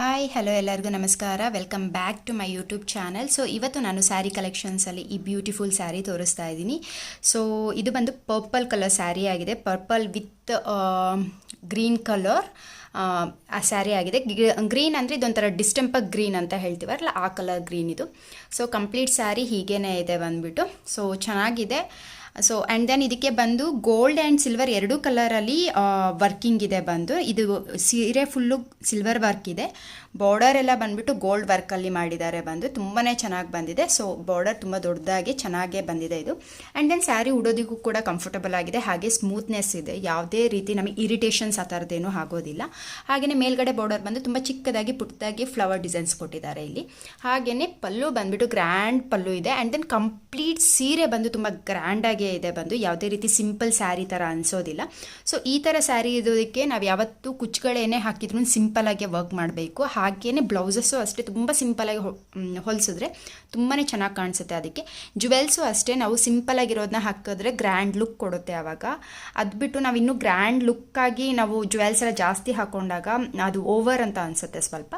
Hi hello ಎಲ್ಲರಿಗೂ ನಮಸ್ಕಾರ. Welcome back to my YouTube channel. So ಇವತ್ತು ನಾನು ಸ್ಯಾರಿ ಕಲೆಕ್ಷನ್ಸಲ್ಲಿ ಈ ಬ್ಯೂಟಿಫುಲ್ ಸ್ಯಾರಿ ತೋರಿಸ್ತಾ ಇದ್ದೀನಿ. ಸೊ ಇದು ಬಂದು ಪರ್ಪಲ್ ಕಲರ್ ಸ್ಯಾರಿ ಆಗಿದೆ. ಪರ್ಪಲ್ ವಿತ್ ಗ್ರೀನ್ ಕಲರ್ ಆ ಸ್ಯಾರಿ ಆಗಿದೆ. ಗ್ರೀನ್ ಅಂದರೆ ಇದೊಂಥರ ಡಿಸ್ಟೆಂಪರ್ ಗ್ರೀನ್ ಅಂತ ಹೇಳ್ತೀವಲ್ಲ, ಆ ಕಲರ್ ಗ್ರೀನ್ ಇದು. ಸೊ ಕಂಪ್ಲೀಟ್ ಸ್ಯಾರಿ ಹೀಗೇ ಇದೆ ಬಂದ್ಬಿಟ್ಟು. ಸೊ ಚೆನ್ನಾಗಿದೆ. ಸೊ ಆ್ಯಂಡ್ ದೆನ್ ಇದಕ್ಕೆ ಬಂದು ಗೋಲ್ಡ್ ಆ್ಯಂಡ್ ಸಿಲ್ವರ್ ಎರಡೂ ಕಲರಲ್ಲಿ ವರ್ಕಿಂಗ್ ಇದೆ. ಬಂದು ಇದು ಸೀರೆ ಫುಲ್ಲು ಸಿಲ್ವರ್ ವರ್ಕ್ ಇದೆ. ಬಾರ್ಡರ್ ಎಲ್ಲ ಬಂದುಬಿಟ್ಟು ಗೋಲ್ಡ್ ವರ್ಕಲ್ಲಿ ಮಾಡಿದ್ದಾರೆ. ಬಂದು ತುಂಬಾ ಚೆನ್ನಾಗಿ ಬಂದಿದೆ. ಸೊ ಬಾರ್ಡರ್ ತುಂಬ ದೊಡ್ಡದಾಗಿ ಚೆನ್ನಾಗೇ ಬಂದಿದೆ ಇದು. ಆ್ಯಂಡ್ ದೆನ್ ಸ್ಯಾರಿ ಉಡೋದಕ್ಕೂ ಕೂಡ ಕಂಫರ್ಟಬಲ್ ಆಗಿದೆ. ಹಾಗೆ ಸ್ಮೂತ್ನೆಸ್ ಇದೆ. ಯಾವುದೇ ರೀತಿ ನಮಗೆ ಇರಿಟೇಷನ್ಸ್ ಆ ಥರದ್ದೇನೂ ಆಗೋದಿಲ್ಲ. ಹಾಗೆಯೇ ಮೇಲ್ಗಡೆ ಬಾರ್ಡರ್ ಬಂದು ತುಂಬ ಚಿಕ್ಕದಾಗಿ ಪುಟ್ಟದಾಗಿ ಫ್ಲವರ್ ಡಿಸೈನ್ಸ್ ಕೊಟ್ಟಿದ್ದಾರೆ ಇಲ್ಲಿ. ಹಾಗೆಯೇ ಪಲ್ಲು ಬಂದುಬಿಟ್ಟು ಗ್ರ್ಯಾಂಡ್ ಪಲ್ಲು ಇದೆ. ಆ್ಯಂಡ್ ದೆನ್ ಕಂಪ್ಲೀಟ್ ಸೀರೆ ಬಂದು ತುಂಬ ಗ್ರ್ಯಾಂಡಾಗಿ ಇದೆ. ಬಂದು ಯಾವುದೇ ರೀತಿ ಸಿಂಪಲ್ ಸ್ಯಾರಿ ಥರ ಅನಿಸೋದಿಲ್ಲ. ಸೊ ಈ ಥರ ಸ್ಯಾರಿ ಇರೋದಕ್ಕೆ ನಾವು ಯಾವತ್ತೂ ಕುಚ್ಚುಗಳೇನೇ ಹಾಕಿದ್ರೂ ಸಿಂಪಲಾಗಿ ವರ್ಕ್ ಮಾಡಬೇಕು. ಹಾಗೆಯೇ ಬ್ಲೌಸಸ್ಸು ಅಷ್ಟೇ ತುಂಬ ಸಿಂಪಲಾಗಿ ಹೊಲಿಸಿದ್ರೆ ತುಂಬಾ ಚೆನ್ನಾಗಿ ಕಾಣಿಸುತ್ತೆ. ಅದಕ್ಕೆ ಜುವೆಲ್ಸು ಅಷ್ಟೇ ನಾವು ಸಿಂಪಲಾಗಿರೋದನ್ನ ಹಾಕಿದ್ರೆ ಗ್ರ್ಯಾಂಡ್ ಲುಕ್ ಕೊಡುತ್ತೆ. ಆವಾಗ ಅದು ಬಿಟ್ಟು ನಾವು ಇನ್ನೂ ಗ್ರ್ಯಾಂಡ್ ಲುಕ್ಕಾಗಿ ನಾವು ಜುವೆಲ್ಸ್ ಎಲ್ಲ ಜಾಸ್ತಿ ಹಾಕೊಂಡಾಗ ಅದು ಓವರ್ ಅಂತ ಅನಿಸುತ್ತೆ ಸ್ವಲ್ಪ.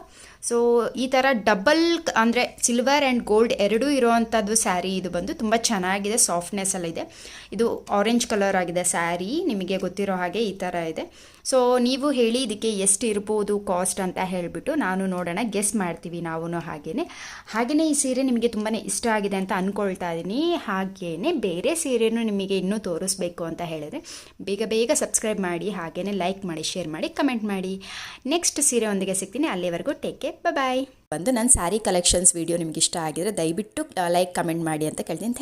ಸೊ ಈ ಥರ ಡಬಲ್ ಅಂದರೆ ಸಿಲ್ವರ್ ಆ್ಯಂಡ್ ಗೋಲ್ಡ್ ಎರಡೂ ಇರೋವಂಥದ್ದು ಸ್ಯಾರಿ ಇದು ಬಂದು ತುಂಬ ಚೆನ್ನಾಗಿದೆ. ಸಾಫ್ಟ್ನೆಸ್ ಎಲ್ಲ ಇದೆ. ಇದು ಆರೆಂಜ್ ಕಲರ್ ಆಗಿದೆ ಸ್ಯಾರಿ, ನಿಮಗೆ ಗೊತ್ತಿರೋ ಹಾಗೆ ಈ ಥರ ಇದೆ. ಸೊ ನೀವು ಹೇಳಿ ಇದಕ್ಕೆ ಎಷ್ಟು ಇರ್ಬೋದು ಕಾಸ್ಟ್ ಅಂತ ಹೇಳಿಬಿಟ್ಟು ನಾನು ನೋಡೋಣ, ಗೆಸ್ ಮಾಡ್ತೀವಿ ನಾವು. ಹಾಗೆಯೇ ಈ ಸೀರೆ ನಿಮಗೆ ತುಂಬಾ ಇಷ್ಟ ಆಗಿದೆ ಅಂತ ಅಂದ್ಕೊಳ್ತಾ ಇದ್ದೀನಿ. ಹಾಗೆಯೇ ಬೇರೆ ಸೀರೆನೂ ನಿಮಗೆ ಇನ್ನೂ ತೋರಿಸ್ಬೇಕು ಅಂತ ಹೇಳಿದರೆ ಬೇಗ ಸಬ್ಸ್ಕ್ರೈಬ್ ಮಾಡಿ, ಹಾಗೆಯೇ ಲೈಕ್ ಮಾಡಿ, ಶೇರ್ ಮಾಡಿ, ಕಮೆಂಟ್ ಮಾಡಿ. ನೆಕ್ಸ್ಟ್ ಸೀರೆಯೊಂದಿಗೆ ಸಿಗ್ತೀನಿ. ಅಲ್ಲಿವರೆಗೂ ಟೇಕ್ ಕೇರ್, ಬಾಯ್. ಬಂದು ನನ್ನ ಸ್ಯಾರಿ ಕಲೆಕ್ಷನ್ಸ್ ವಿಡಿಯೋ ನಿಮ್ಗೆ ಇಷ್ಟ ಆಗಿದ್ರೆ ದಯವಿಟ್ಟು ಲೈಕ್ ಕಮೆಂಟ್ ಮಾಡಿ ಅಂತ ಕೇಳ್ತೀನಿ.